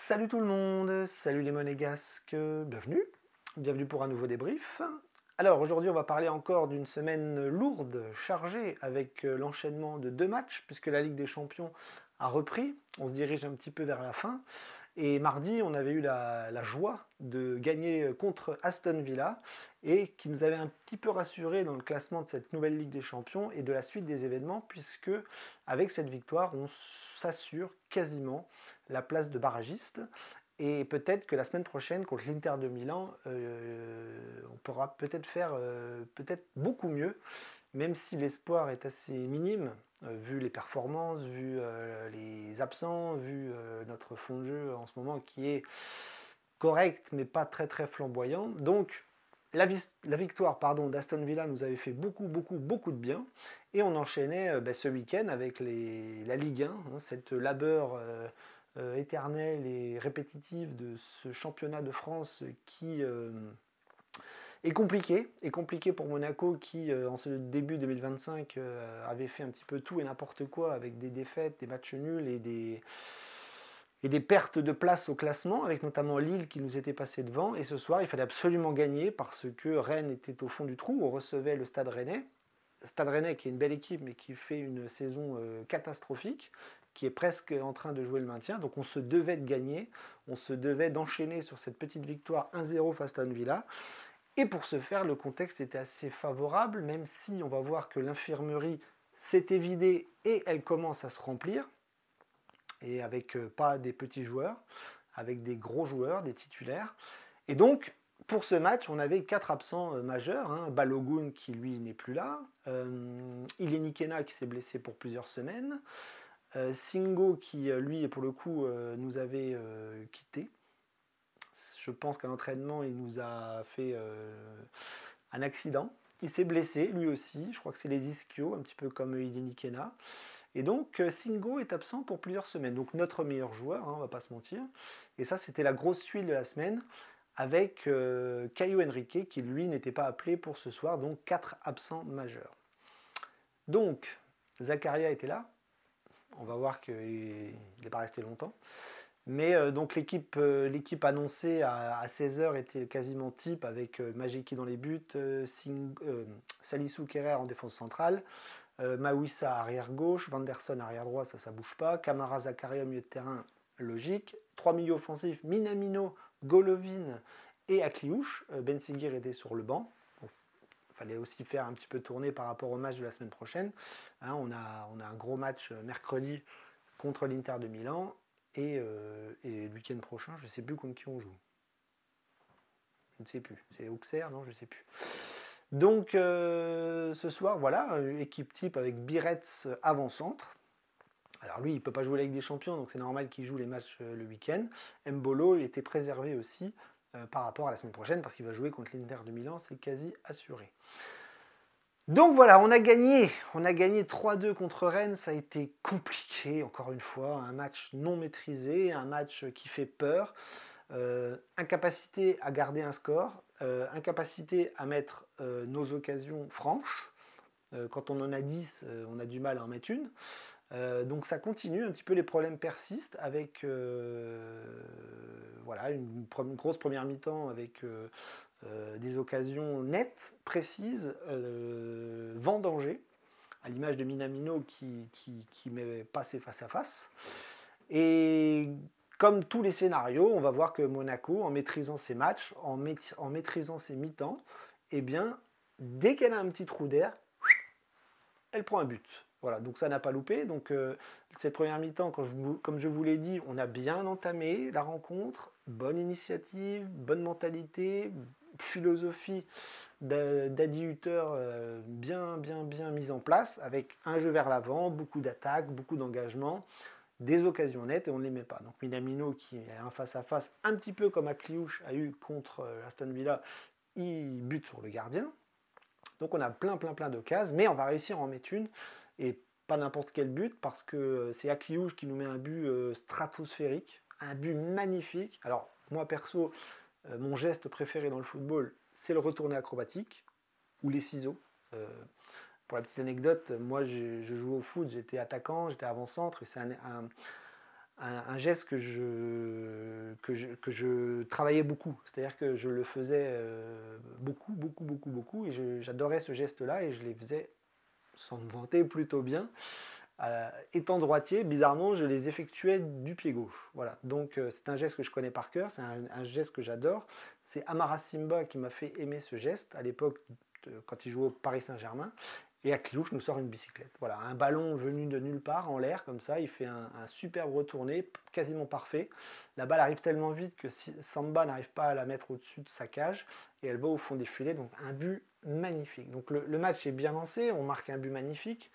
Salut tout le monde, salut les monégasques, bienvenue pour un nouveau débrief. Alors aujourd'hui on va parler encore d'une semaine lourde, chargée, avec l'enchaînement de 2 matchs, puisque la Ligue des Champions a repris, on se dirige un petit peu vers la fin. Et mardi, on avait eu la joie de gagner contre Aston Villa et qui nous avait un petit peu rassuré dans le classement de cette nouvelle Ligue des Champions et de la suite des événements, puisque avec cette victoire, on s'assure quasiment la place de barragiste. Et peut-être que la semaine prochaine, contre l'Inter de Milan, on pourra peut-être faire peut-être beaucoup mieux, même si l'espoir est assez minime, vu les performances, vu les absents, vu notre fond de jeu en ce moment qui est correct mais pas très très flamboyant. Donc la victoire d'Aston Villa nous avait fait beaucoup de bien et on enchaînait ce week-end avec la Ligue 1, hein, cette labeur éternelle et répétitive de ce championnat de France qui est compliqué pour Monaco qui, en ce début 2025, avait fait un petit peu tout et n'importe quoi avec des défaites, des matchs nuls et des pertes de place au classement, avec notamment Lille qui nous était passé devant. Et ce soir, il fallait absolument gagner parce que Rennes était au fond du trou. On recevait le Stade Rennais. Stade Rennais qui est une belle équipe mais qui fait une saison catastrophique, qui est presque en train de jouer le maintien. Donc on se devait de gagner, on se devait d'enchaîner sur cette petite victoire 1-0 face à Aston Villa. Et pour ce faire, le contexte était assez favorable, même si on va voir que l'infirmerie s'était vidée et elle commence à se remplir, et avec pas des petits joueurs, avec des gros joueurs, des titulaires. Et donc, pour ce match, on avait 4 absents majeurs. Hein. Balogun qui, lui, n'est plus là. Ileni Kena qui s'est blessé pour plusieurs semaines. Singo qui, lui, pour le coup, nous avait quittés. Je pense qu'à l'entraînement, il nous a fait un accident. Il s'est blessé, lui aussi. Je crois que c'est les ischios, un petit peu comme Ileni Kena. Et donc, Singo est absent pour plusieurs semaines. Donc, notre meilleur joueur, hein, on va pas se mentir. Et ça, c'était la grosse tuile de la semaine, avec Caio Henrique, qui, lui, n'était pas appelé pour ce soir. Donc, 4 absents majeurs. Donc, Zakaria était là. On va voir qu'il n'est pas resté longtemps. Mais donc l'équipe annoncée à 16h était quasiment type avec Majiki dans les buts, Salissou Kerer en défense centrale, Mawissa arrière gauche, Vanderson arrière droit, ça bouge pas, Camara Zakaria au milieu de terrain, logique, 3 milieux offensifs, Minamino, Golovin et Akliouche, Ben Seguir était sur le banc. Il fallait aussi faire un petit peu tourner par rapport au match de la semaine prochaine. Hein, on a un gros match mercredi contre l'Inter de Milan. Et le week-end prochain, je ne sais plus contre qui on joue. Je ne sais plus. C'est Auxerre, non, je ne sais plus. Donc ce soir, voilà, équipe type avec Biretz avant-centre. Alors lui, il ne peut pas jouer la Ligue des Champions, donc c'est normal qu'il joue les matchs le week-end. Mbolo était préservé aussi par rapport à la semaine prochaine, parce qu'il va jouer contre l'Inter de Milan, c'est quasi assuré. Donc voilà, on a gagné 3-2 contre Rennes, ça a été compliqué, encore une fois, un match non maîtrisé, un match qui fait peur, incapacité à garder un score, incapacité à mettre nos occasions franches. Quand on en a 10, on a du mal à en mettre une. Donc ça continue, un petit peu les problèmes persistent avec voilà, une grosse première mi-temps avec des occasions nettes, précises, vendangées, à l'image de Minamino qui met passé face à face. Et comme tous les scénarios, on va voir que Monaco, en maîtrisant ses matchs, en maîtrisant ses mi-temps, eh bien, dès qu'elle a un petit trou d'air, elle prend un but. Voilà, donc ça n'a pas loupé. Donc cette première mi-temps, comme je vous l'ai dit, on a bien entamé la rencontre. Bonne initiative, bonne mentalité, philosophie d'Adi Hutter bien mise en place, avec un jeu vers l'avant, beaucoup d'attaques, beaucoup d'engagement, des occasions nettes et on ne les met pas. Donc Minamino qui est un face-à-face, un petit peu comme Akliouche a eu contre Aston Villa, il bute sur le gardien. Donc on a plein d'occasions, mais on va réussir à en mettre une, et pas n'importe quel but, parce que c'est Akliouche qui nous met un but stratosphérique, un but magnifique. Alors moi perso, mon geste préféré dans le football, c'est le retourné acrobatique, ou les ciseaux. Pour la petite anecdote, moi je joue au foot, j'étais attaquant, j'étais avant-centre, et c'est un geste que je travaillais beaucoup. C'est-à-dire que je le faisais beaucoup, et j'adorais ce geste-là, et je les faisais, sans me vanter, plutôt bien. Étant droitier, bizarrement, je les effectuais du pied gauche. Voilà. Donc c'est un geste que je connais par cœur, c'est un geste que j'adore. C'est Amara Simba qui m'a fait aimer ce geste à l'époque quand il jouait au Paris Saint-Germain. Et Akliouche nous sort une bicyclette. Voilà, un ballon venu de nulle part en l'air comme ça, il fait un superbe retourné, quasiment parfait. La balle arrive tellement vite que Samba n'arrive pas à la mettre au-dessus de sa cage et elle va au fond des filets. Donc un but magnifique. Donc le match est bien lancé, on marque un but magnifique.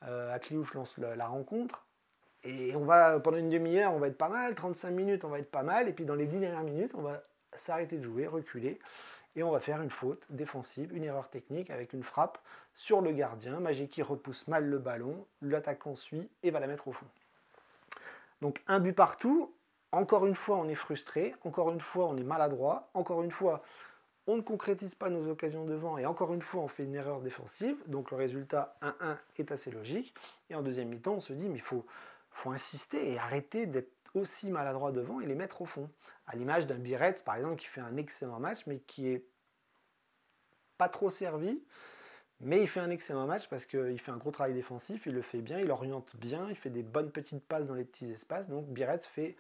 Akliouche lance la rencontre. Et on va, pendant une demi-heure, on va être pas mal, 35 minutes, on va être pas mal, et puis dans les 10 dernières minutes, on va s'arrêter de jouer, reculer, et on va faire une faute défensive, une erreur technique avec une frappe sur le gardien. Majeki repousse mal le ballon, l'attaquant suit et va la mettre au fond. Donc un but partout, encore une fois on est frustré, encore une fois on est maladroit, encore une fois on ne concrétise pas nos occasions devant et encore une fois on fait une erreur défensive, donc le résultat 1-1 est assez logique. Et en deuxième mi-temps on se dit mais il faut insister et arrêter d'être aussi maladroit devant et les mettre au fond. À l'image d'un Biretz par exemple qui fait un excellent match mais qui est pas trop servi, mais il fait un excellent match parce qu'il fait un gros travail défensif, il le fait bien, il oriente bien, il fait des bonnes petites passes dans les petits espaces, donc Biretz fait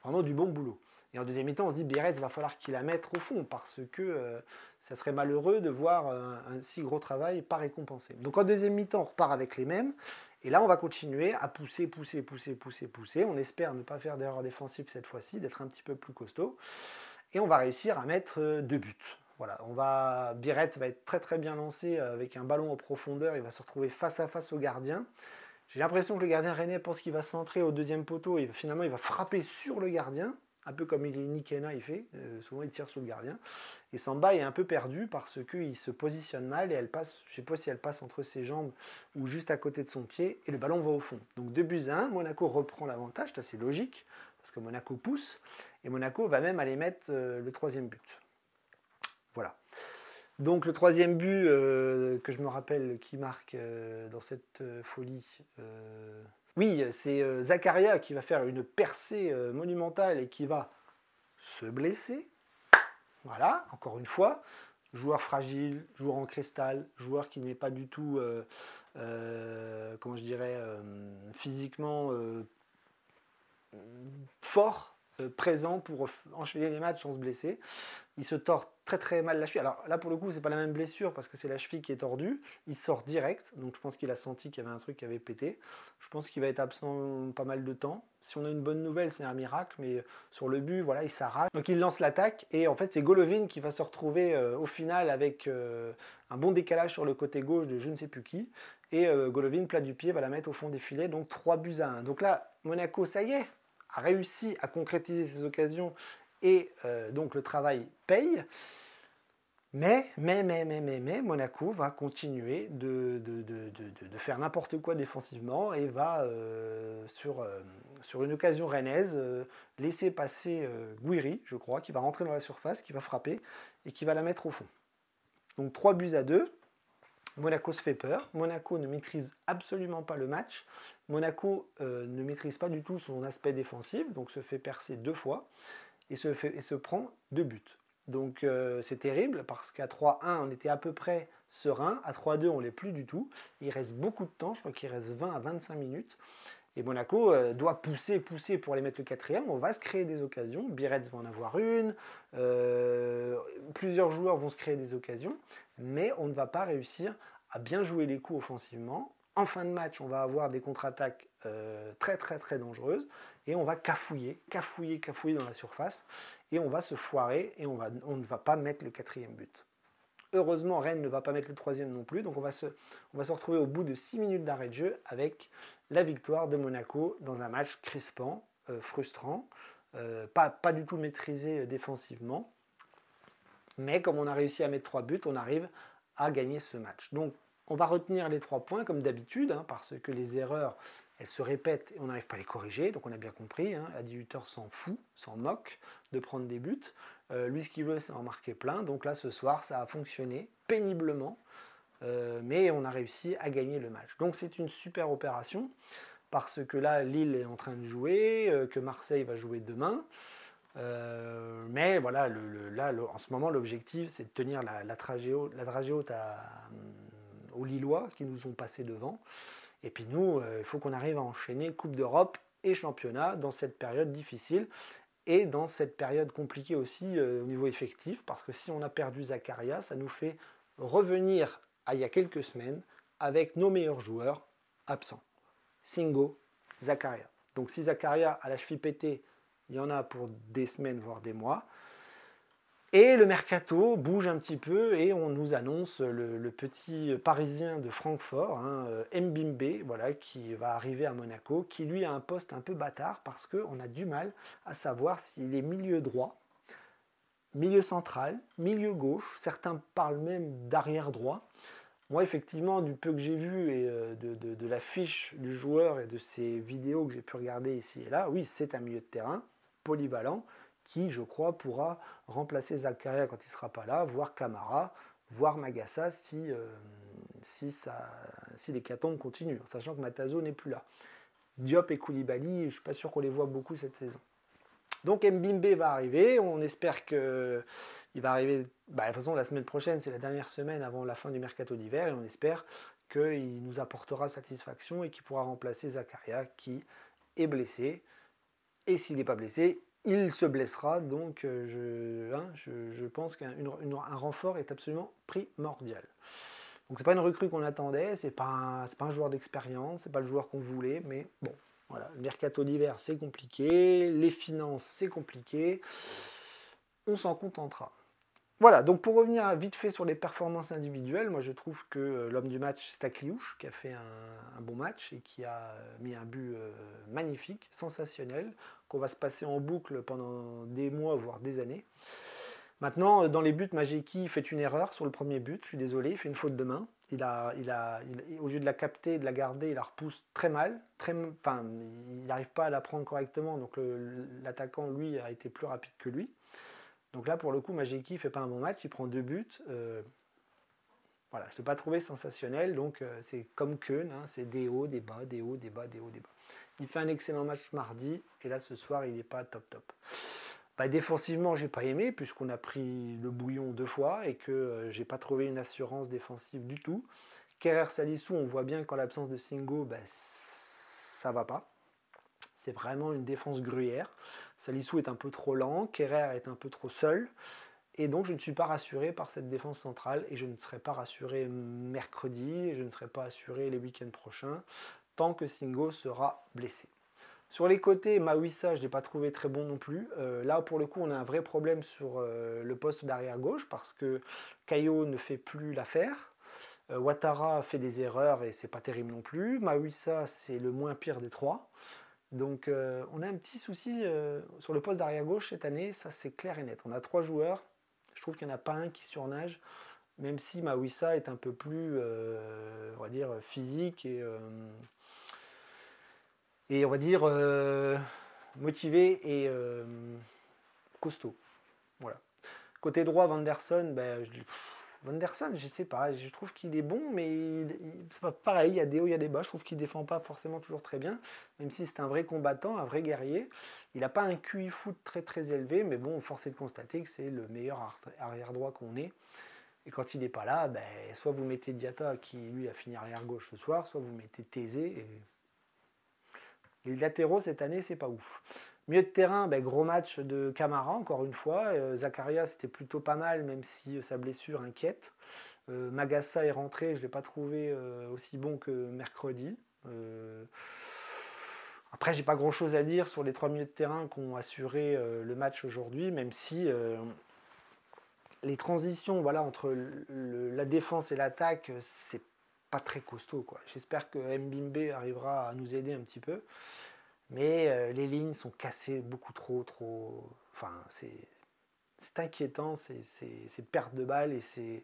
vraiment du bon boulot. Et en deuxième mi-temps, on se dit Biretz, il va falloir qu'il la mette au fond parce que ça serait malheureux de voir un si gros travail pas récompensé. Donc en deuxième mi-temps, on repart avec les mêmes. Et là, on va continuer à pousser. On espère ne pas faire d'erreur défensive cette fois-ci, d'être un petit peu plus costaud. Et on va réussir à mettre 2 buts. Voilà, Biretz va être très bien lancé avec un ballon en profondeur. Il va se retrouver face à face au gardien. J'ai l'impression que le gardien rennais pense qu'il va centrer au deuxième poteau et finalement il va frapper sur le gardien, un peu comme Nikena il fait, souvent il tire sur le gardien. Et Samba est un peu perdu parce qu'il se positionne mal et elle passe, je ne sais pas si elle passe entre ses jambes ou juste à côté de son pied et le ballon va au fond. Donc 2-1, Monaco reprend l'avantage, c'est assez logique parce que Monaco pousse et Monaco va même aller mettre le troisième but. Voilà. Donc le troisième but que je me rappelle qui marque dans cette folie, oui, c'est Zakaria qui va faire une percée monumentale et qui va se blesser. Voilà, encore une fois, joueur fragile, joueur en cristal, joueur qui n'est pas du tout, comment je dirais, physiquement fort, présent pour enchaîner les matchs sans se blesser. Il se tord très mal la cheville. Alors là pour le coup c'est pas la même blessure parce que c'est la cheville qui est tordue. Il sort direct, donc je pense qu'il a senti qu'il y avait un truc qui avait pété. Je pense qu'il va être absent pas mal de temps. Si on a une bonne nouvelle c'est un miracle, mais sur le but voilà il s'arrache. Donc il lance l'attaque et en fait c'est Golovin qui va se retrouver au final avec un bon décalage sur le côté gauche de je ne sais plus qui. Et Golovin plat du pied va la mettre au fond des filets, donc 3-1. Donc là Monaco ça y est a réussi à concrétiser ses occasions et donc le travail paye. Mais Monaco va continuer de faire n'importe quoi défensivement et va, sur une occasion rennaise, laisser passer Guiri, je crois, qui va rentrer dans la surface, qui va frapper et qui va la mettre au fond. Donc 3-2. Monaco se fait peur. Monaco ne maîtrise absolument pas le match. Monaco ne maîtrise pas du tout son aspect défensif, donc se fait percer 2 fois et se prend 2 buts. Donc c'est terrible parce qu'à 3-1 on était à peu près serein, à 3-2 on l'est plus du tout. Il reste beaucoup de temps, je crois qu'il reste 20 à 25 minutes. Et Monaco doit pousser pour aller mettre le quatrième. On va se créer des occasions. Biretz va en avoir une. Plusieurs joueurs vont se créer des occasions. Mais on ne va pas réussir à bien jouer les coups offensivement. En fin de match, on va avoir des contre-attaques très dangereuses. Et on va cafouiller dans la surface. Et on va se foirer et on ne va pas mettre le quatrième but. Heureusement, Rennes ne va pas mettre le troisième non plus. Donc on va se retrouver au bout de 6 minutes d'arrêt de jeu avec la victoire de Monaco dans un match crispant, frustrant, pas du tout maîtrisé défensivement. Mais comme on a réussi à mettre 3 buts, on arrive à gagner ce match. Donc on va retenir les 3 points comme d'habitude, parce que les erreurs, elles se répètent et on n'arrive pas à les corriger. Donc on a bien compris, à 18h s'en fout, s'en moque de prendre des buts. Lui, ce qu'il veut, c'est en marquer plein. Donc là, ce soir, ça a fonctionné péniblement. Mais on a réussi à gagner le match. Donc c'est une super opération. parce que là, Lille est en train de jouer, que Marseille va jouer demain. Mais voilà, en ce moment, l'objectif, c'est de tenir la dragée haute aux Lillois qui nous ont passé devant. Et puis nous, il faut qu'on arrive à enchaîner Coupe d'Europe et championnat dans cette période difficile et dans cette période compliquée aussi au niveau effectif, parce que si on a perdu Zakaria, ça nous fait revenir à il y a quelques semaines avec nos meilleurs joueurs absents. Singo, Zakaria. Donc si Zakaria a la cheville pétée, il y en a pour des semaines, voire des mois. Et le mercato bouge un petit peu et on nous annonce le petit Parisien de Francfort, hein, Mbimbe, voilà, qui va arriver à Monaco, qui lui a un poste un peu bâtard parce qu'on a du mal à savoir s'il est milieu droit, milieu central, milieu gauche. Certains parlent même d'arrière droit. Moi, effectivement, du peu que j'ai vu et de la fiche du joueur et de ses vidéos que j'ai pu regarder ici et là, oui, c'est un milieu de terrain polyvalent qui, je crois, pourra remplacer Zakaria quand il ne sera pas là, voire Camara, voire Magassa si l'hécatombe continue, sachant que Matazo n'est plus là. Diop et Koulibaly, je ne suis pas sûr qu'on les voit beaucoup cette saison. Donc Mbimbe va arriver, on espère que il va arriver, de toute façon la semaine prochaine c'est la dernière semaine avant la fin du mercato d'hiver et on espère qu'il nous apportera satisfaction et qu'il pourra remplacer Zakaria qui est blessé. Et s'il n'est pas blessé, il se blessera, donc je pense qu'un renfort est absolument primordial. Donc c'est pas une recrue qu'on attendait, c'est pas un joueur d'expérience, c'est pas le joueur qu'on voulait, mais bon, voilà, le mercato d'hiver c'est compliqué, les finances c'est compliqué, on s'en contentera. Voilà, donc pour revenir vite fait sur les performances individuelles, moi je trouve que l'homme du match, c'est Akliouche, qui a fait un bon match et qui a mis un but magnifique, sensationnel, qu'on va se passer en boucle pendant des mois, voire des années. Maintenant, dans les buts, Majeki fait une erreur sur le premier but, je suis désolé, il fait une faute de main. Au lieu de la capter, de la garder, il la repousse très mal. Il n'arrive pas à la prendre correctement, donc l'attaquant, lui, a été plus rapide que lui. Donc là, pour le coup, Majeki ne fait pas un bon match, il prend 2 buts. Voilà, je ne l'ai pas trouvé sensationnel, donc c'est comme Keun, hein, c'est des hauts, des bas, des hauts, des bas, des hauts, des bas. Il fait un excellent match mardi, et là, ce soir, il n'est pas top. Défensivement, j'ai pas aimé, puisqu'on a pris le bouillon 2 fois, et que j'ai pas trouvé une assurance défensive du tout. Kerrer Salissou, on voit bien qu'en l'absence de Singo, ça va pas. C'est vraiment une défense gruyère. Salissou est un peu trop lent, Kerrer est un peu trop seul. Et donc je ne suis pas rassuré par cette défense centrale et je ne serai pas rassuré mercredi et je ne serai pas assuré les week-ends prochains tant que Singo sera blessé. Sur les côtés, Mawissa, je ne l'ai pas trouvé très bon non plus. Là, pour le coup, on a un vrai problème sur le poste d'arrière gauche parce que Caio ne fait plus l'affaire. Ouattara fait des erreurs et c'est pas terrible non plus. Mawissa, c'est le moins pire des trois. Donc on a un petit souci sur le poste d'arrière gauche cette année, ça c'est clair et net. On a 3 joueurs, je trouve qu'il n'y en a pas un qui surnage, même si Mawissa est un peu plus, on va dire, physique et on va dire motivé et costaud. Voilà. Côté droit, Vanderson, Vanderson, je sais pas, je trouve qu'il est bon, mais c'est pas pareil, il y a des hauts, il y a des bas, je trouve qu'il défend pas forcément toujours très bien, même si c'est un vrai combattant, un vrai guerrier. Il n'a pas un QI foot très très élevé, mais bon, force est de constater que c'est le meilleur arrière droit qu'on ait. Et quand il n'est pas là, soit vous mettez Diatta qui lui a fini arrière gauche ce soir, soit vous mettez Thésée. Et les latéraux cette année, c'est pas ouf. Milieu de terrain, gros match de Camara, encore une fois. Zakaria, c'était plutôt pas mal, même si sa blessure inquiète. Magassa est rentré, je ne l'ai pas trouvé aussi bon que mercredi. Après, j'ai pas grand chose à dire sur les 3 milieux de terrain qui ont assuré le match aujourd'hui, même si les transitions entre la défense et l'attaque, c'est pas très costaud, quoi. J'espère que Mbimbe arrivera à nous aider un petit peu. Mais les lignes sont cassées beaucoup trop. Enfin, c'est inquiétant, ces pertes de balles et ces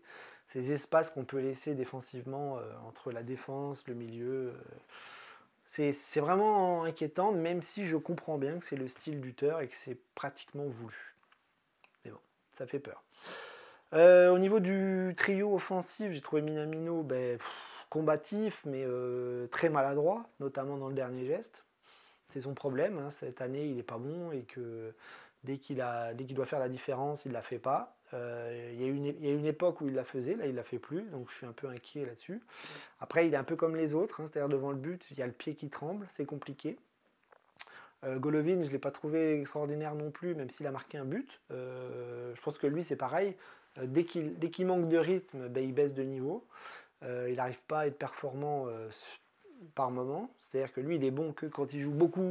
espaces qu'on peut laisser défensivement entre la défense, le milieu. C'est vraiment inquiétant, même si je comprends bien que c'est le style d'Hutter et que c'est pratiquement voulu. Mais bon, ça fait peur. Au niveau du trio offensif, j'ai trouvé Minamino combatif, mais très maladroit, notamment dans le dernier geste. C'est son problème, hein. Cette année il n'est pas bon et que dès qu'il doit faire la différence, il ne la fait pas. Il y a une époque où il la faisait, là il ne la fait plus, donc je suis un peu inquiet là-dessus. Après il est un peu comme les autres, hein, c'est-à-dire devant le but, il y a le pied qui tremble, c'est compliqué. Golovin, je ne l'ai pas trouvé extraordinaire non plus, même s'il a marqué un but. Je pense que lui c'est pareil, dès qu'il manque de rythme, ben, il baisse de niveau. Il n'arrive pas à être performant par moment, c'est-à-dire que lui il est bon que quand il joue beaucoup.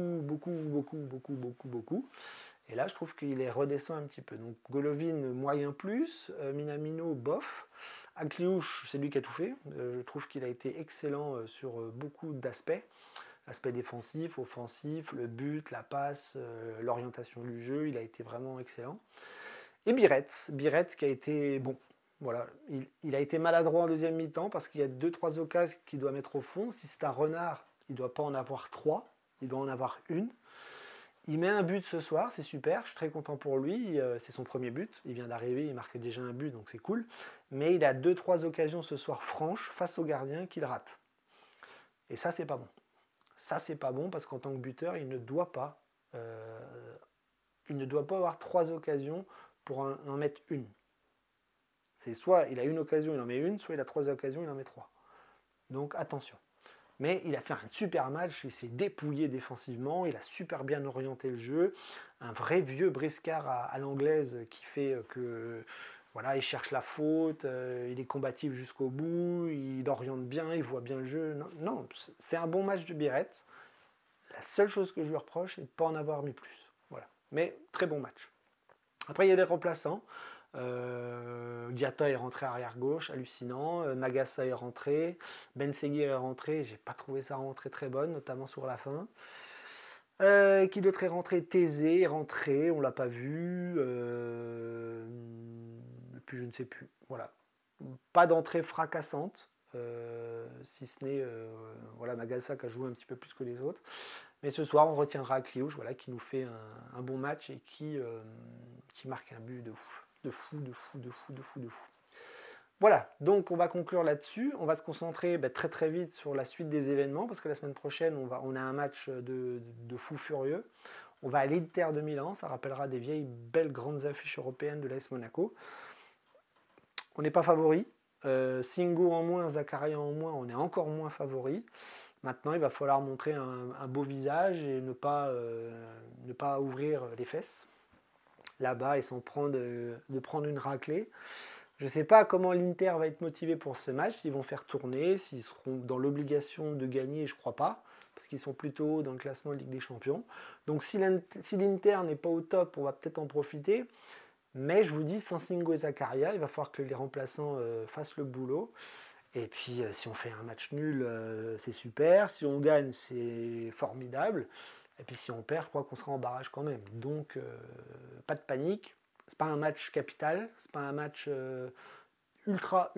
Et là je trouve qu'il est redescend un petit peu. Donc Golovin moyen plus, Minamino bof, Akliouche c'est lui qui a tout fait. Je trouve qu'il a été excellent sur beaucoup d'aspects. L'aspect défensif, offensif, le but, la passe, l'orientation du jeu, il a été vraiment excellent. Et Biretz qui a été bon. Voilà, il a été maladroit en deuxième mi-temps parce qu'il y a 2-3 occasions qu'il doit mettre au fond. Si c'est un renard, il ne doit pas en avoir 3, il doit en avoir une. Il met un but ce soir, c'est super, je suis très content pour lui, c'est son premier but, il vient d'arriver, il marquait déjà un but, donc c'est cool. Mais il a 2-3 occasions ce soir franches face au gardien qu'il rate. Et ça, c'est pas bon. Ça, c'est pas bon parce qu'en tant que buteur, il ne doit pas avoir 3 occasions pour en mettre une. C'est soit il a une occasion, il en met une, soit il a 3 occasions, il en met 3. Donc attention. Mais il a fait un super match, il s'est dépouillé défensivement, il a super bien orienté le jeu. Un vrai vieux briscard à l'anglaise qui fait que voilà, il cherche la faute, il est combatif jusqu'au bout, il oriente bien, il voit bien le jeu. Non, c'est un bon match de Biretz. La seule chose que je lui reproche, c'est de ne pas en avoir mis plus. Voilà. Mais très bon match. Après, il y a les remplaçants. Diatta est rentré arrière gauche, hallucinant. Magassa est rentré. Ben Seguir est rentré. J'ai pas trouvé sa rentrée très bonne, notamment sur la fin. Qui d'autre est rentré? Thésée est rentré, on l'a pas vu. Et puis je ne sais plus. Voilà. Pas d'entrée fracassante. Si ce n'est voilà, Magassa qui a joué un petit peu plus que les autres. Mais ce soir, on retiendra Akliouche, voilà, qui nous fait un bon match et qui marque un but de fou. Voilà, donc on va conclure là-dessus. On va se concentrer très très vite sur la suite des événements, parce que la semaine prochaine, on a un match de fou furieux. On va à l'Inter de Milan, ça rappellera des vieilles belles grandes affiches européennes de l'AS Monaco. On n'est pas favori. Singo en moins, Zakaria en moins, on est encore moins favori. Maintenant, il va falloir montrer un beau visage et ne pas ouvrir les fesses là-bas et de prendre une raclée. Je ne sais pas comment l'Inter va être motivé pour ce match, s'ils vont faire tourner, s'ils seront dans l'obligation de gagner, je ne crois pas, parce qu'ils sont plutôt haut dans le classement de Ligue des Champions. Donc si l'Inter n'est pas au top, on va peut-être en profiter. Mais je vous dis, sans Singo et Zakaria, il va falloir que les remplaçants fassent le boulot. Et puis si on fait un match nul, c'est super. Si on gagne, c'est formidable. Et puis si on perd, je crois qu'on sera en barrage quand même. Donc pas de panique. C'est pas un match capital. C'est pas un match ultra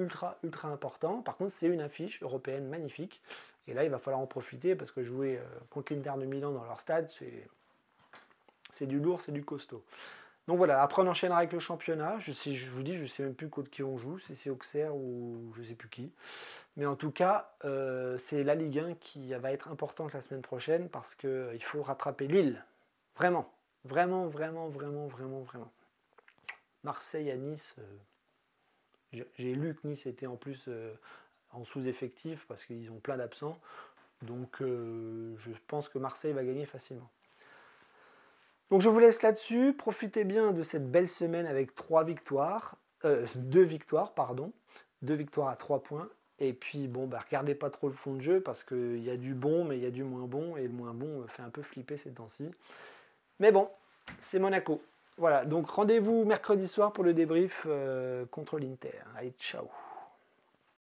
important. Par contre, c'est une affiche européenne magnifique. Et là, il va falloir en profiter parce que jouer contre l'Inter de Milan dans leur stade, c'est du lourd, c'est du costaud. Donc voilà, après on enchaînera avec le championnat. Je vous dis, je ne sais même plus contre qui on joue, si c'est Auxerre ou je ne sais plus qui. Mais en tout cas, c'est la Ligue 1 qui va être importante la semaine prochaine parce qu'il faut rattraper Lille. Vraiment. Marseille à Nice, j'ai lu que Nice était en plus en sous-effectif parce qu'ils ont plein d'absents. Donc je pense que Marseille va gagner facilement. Donc je vous laisse là-dessus, profitez bien de cette belle semaine avec 2 victoires, 2 victoires à 3 points. Et puis bon, regardez pas trop le fond de jeu parce qu'il y a du bon, mais il y a du moins bon, et le moins bon me fait un peu flipper ces temps-ci. Mais bon, c'est Monaco. Voilà, donc rendez-vous mercredi soir pour le débrief contre l'Inter. Allez, ciao.